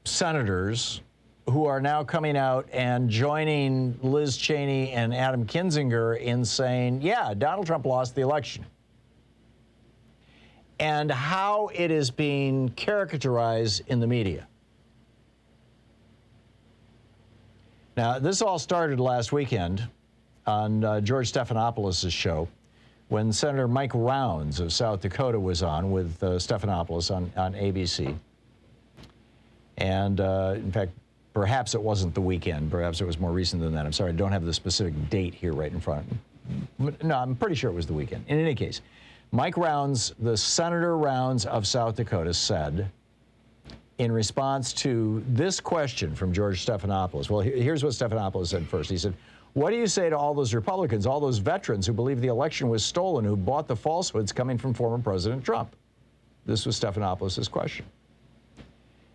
senators who are now coming out and joining Liz Cheney and Adam Kinzinger in saying, yeah, Donald Trump lost the election. And how it is being characterized in the media. Now, this all started last weekend on George Stephanopoulos' show when Senator Mike Rounds of South Dakota was on with Stephanopoulos on ABC. And in fact, perhaps it wasn't the weekend. Perhaps it was more recent than that. I'm sorry, I don't have the specific date here right in front of me. No, I'm pretty sure it was the weekend. In any case, Mike Rounds, the Senator Rounds of South Dakota, said in response to this question from George Stephanopoulos, well, here's what Stephanopoulos said first. He said, what do you say to all those Republicans, all those veterans who believe the election was stolen, who bought the falsehoods coming from former President Trump? This was Stephanopoulos' question.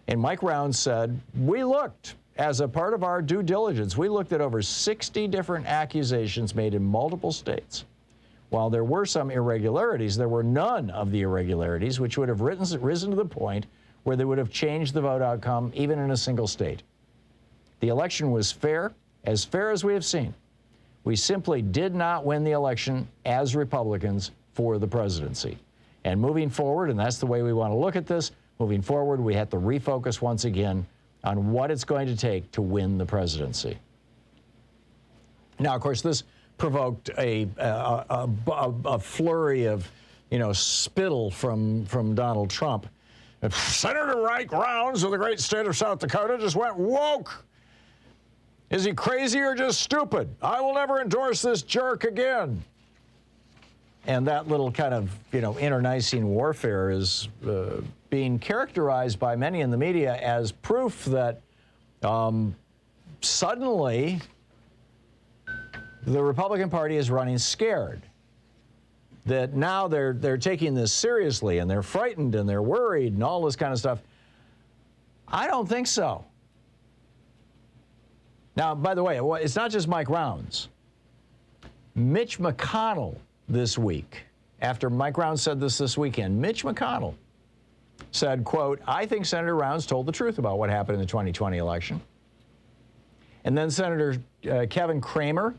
And Mike Rounds said, we looked, as a part of our due diligence, we looked at over 60 different accusations made in multiple states. While there were some irregularities, there were none of the irregularities which would have risen to the point where they would have changed the vote outcome, even in a single state. The election was fair as we have seen. We simply did not win the election as Republicans for the presidency. And moving forward, and that's the way we want to look at this, moving forward, we have to refocus once again on what it's going to take to win the presidency. Now, of course, this provoked a flurry of, spittle from Donald Trump. Senator Mike Rounds of the great state of South Dakota just went woke. Is he crazy or just stupid? I will never endorse this jerk again. And that little kind of, internecine warfare is being characterized by many in the media as proof that suddenly the Republican Party is running scared. That now they're taking this seriously and they're frightened and they're worried and all this kind of stuff. I don't think so. Now, by the way, it's not just Mike Rounds. Mitch McConnell this week, after Mike Rounds said this weekend, Mitch McConnell said, quote, I think Senator Rounds told the truth about what happened in the 2020 election. And then Senator Kevin Cramer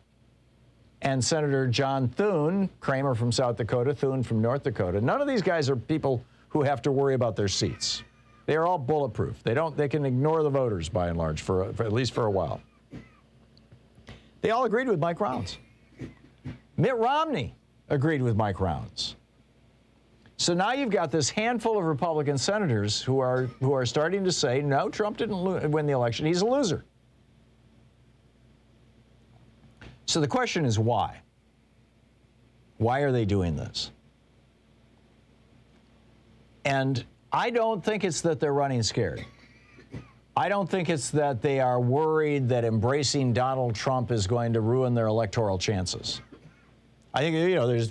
and Senator John Thune, Cramer from South Dakota, Thune from North Dakota. None of these guys are people who have to worry about their seats. They are all bulletproof. They can ignore the voters by and large for at least for a while. They all agreed with Mike Rounds. Mitt Romney agreed with Mike Rounds. So now you've got this handful of Republican senators who are starting to say, no, Trump didn't win the election. He's a loser. So the question is why? Why are they doing this? And I don't think it's that they're running scared. I don't think it's that they are worried that embracing Donald Trump is going to ruin their electoral chances. I think,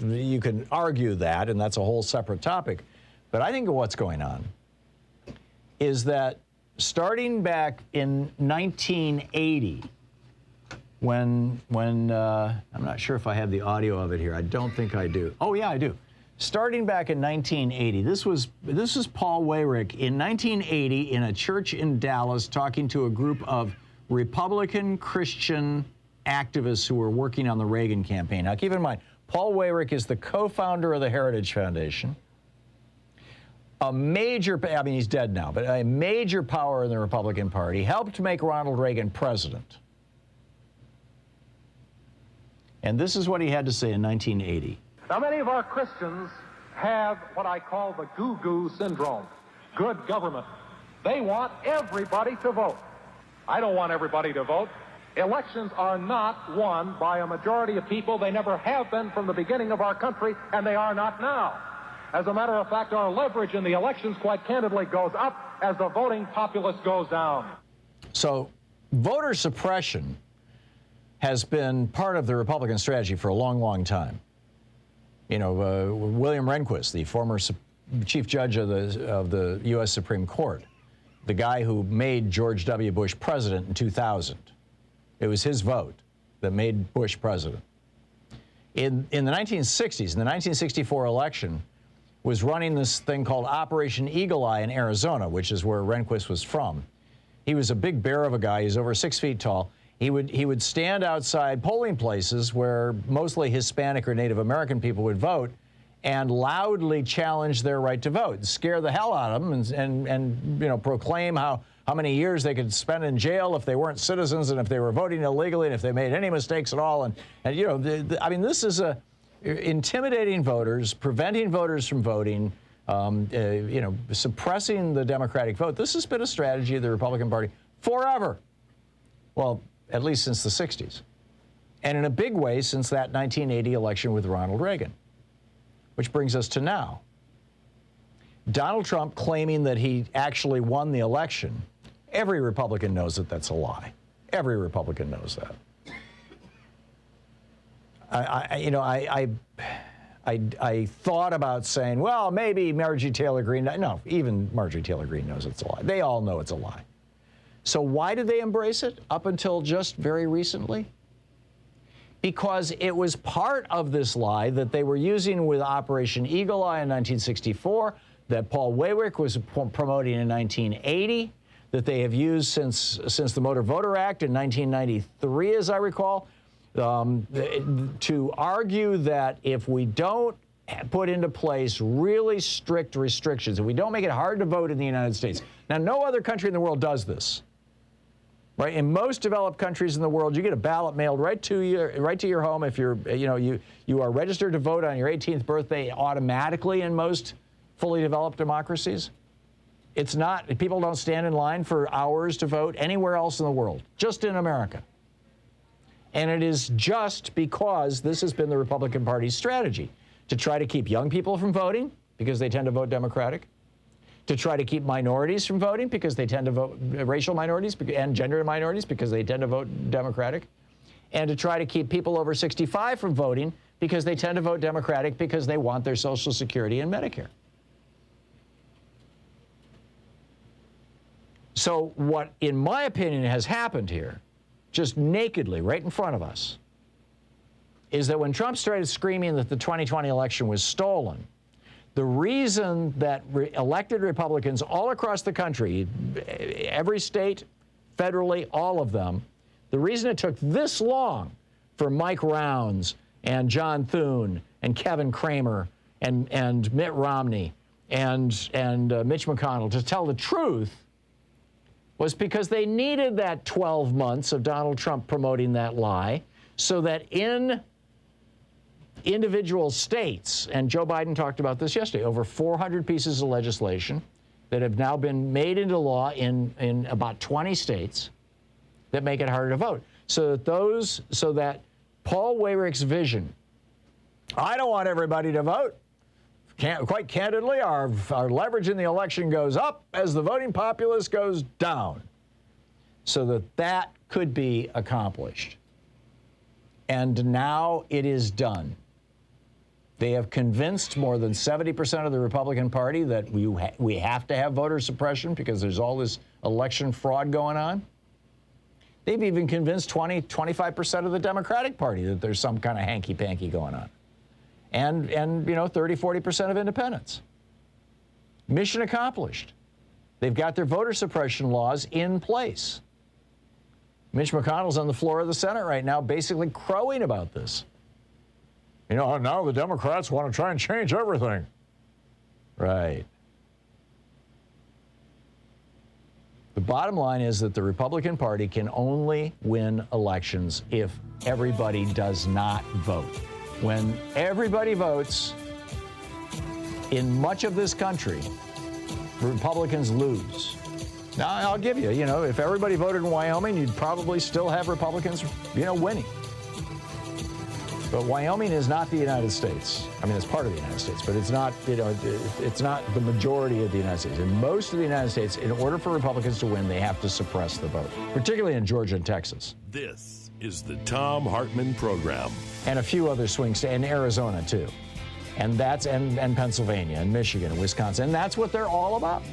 you can argue that, and that's a whole separate topic. But I think what's going on is that starting back in 1980, when I'm not sure if I have the audio of it here. I don't think I do. Oh, yeah, I do. Starting back in 1980, this was Paul Weyrich in 1980 in a church in Dallas talking to a group of Republican Christian activists who were working on the Reagan campaign. Now, keep in mind, Paul Weyrich is the co-founder of the Heritage Foundation. He's dead now, but a major power in the Republican Party, helped make Ronald Reagan president. And this is what he had to say in 1980. Now, many of our Christians have what I call the goo-goo syndrome, good government. They want everybody to vote. I don't want everybody to vote. Elections are not won by a majority of people. They never have been from the beginning of our country, and they are not now. As a matter of fact, our leverage in the elections, quite candidly, goes up as the voting populace goes down. So voter suppression has been part of the Republican strategy for a long, long time. William Rehnquist, the former chief judge of the U.S. Supreme Court, the guy who made George W. Bush president in 2000. It was his vote that made Bush president. In the 1960s, in the 1964 election, was running this thing called Operation Eagle Eye in Arizona, which is where Rehnquist was from. He was a big bear of a guy. He's over 6 feet tall. He would stand outside polling places where mostly Hispanic or Native American people would vote and loudly challenge their right to vote, scare the hell out of them, and proclaim how many years they could spend in jail if they weren't citizens and if they were voting illegally and if they made any mistakes at all. This is intimidating voters, preventing voters from voting, suppressing the Democratic vote. This has been a strategy of the Republican Party forever. Well, at least since the 60s. And in a big way since that 1980 election with Ronald Reagan. Which brings us to now. Donald Trump claiming that he actually won the election. Every Republican knows that that's a lie. Every Republican knows that. I thought about saying, well, maybe Marjorie Taylor Greene. No, even Marjorie Taylor Greene knows it's a lie. They all know it's a lie. So why did they embrace it up until just very recently? Because it was part of this lie that they were using with Operation Eagle Eye in 1964, that Paul Weyrich was promoting in 1980, that they have used since the Motor Voter Act in 1993, as I recall, to argue that if we don't put into place really strict restrictions, if we don't make it hard to vote in the United States. Now, no other country in the world does this. Right? In most developed countries in the world, you get a ballot mailed right to your home. If you are registered to vote on your 18th birthday automatically in most fully developed democracies. It's not, people don't stand in line for hours to vote anywhere else in the world, just in America. And it is just because this has been the Republican Party's strategy to try to keep young people from voting because they tend to vote Democratic, to try to keep minorities from voting because they tend to vote, racial minorities and gender minorities because they tend to vote Democratic, and to try to keep people over 65 from voting because they tend to vote Democratic because they want their Social Security and Medicare. So what, in my opinion, has happened here, just nakedly right in front of us, is that when Trump started screaming that the 2020 election was stolen, the reason that elected Republicans all across the country, every state, federally, all of them, the reason it took this long for Mike Rounds and John Thune and Kevin Cramer and Mitt Romney and Mitch McConnell to tell the truth was because they needed that 12 months of Donald Trump promoting that lie so that in individual states, and Joe Biden talked about this yesterday, over 400 pieces of legislation that have now been made into law in about 20 states that make it harder to vote. So that Paul Weyrich's vision, I don't want everybody to vote. Quite candidly, our leverage in the election goes up as the voting populace goes down, so that could be accomplished. And now it is done. They have convinced more than 70% of the Republican Party that we have to have voter suppression because there's all this election fraud going on. They've even convinced 25% of the Democratic Party that there's some kind of hanky-panky going on. And 30-40% of independents. Mission accomplished. They've got their voter suppression laws in place. Mitch McConnell's on the floor of the Senate right now basically crowing about this. Now the Democrats want to try and change everything. Right. The bottom line is that the Republican Party can only win elections if everybody does not vote. When everybody votes in much of this country, Republicans lose. Now, I'll give you, if everybody voted in Wyoming, you'd probably still have Republicans, winning. But Wyoming is not the United States. I mean, it's part of the United States, but it's not, it's not the majority of the United States. In most of the United States, in order for Republicans to win, they have to suppress the vote, particularly in Georgia and Texas. This is the Thom Hartmann Program. And a few other swing states, and Arizona, too. And Pennsylvania, and Michigan, and Wisconsin. And that's what they're all about.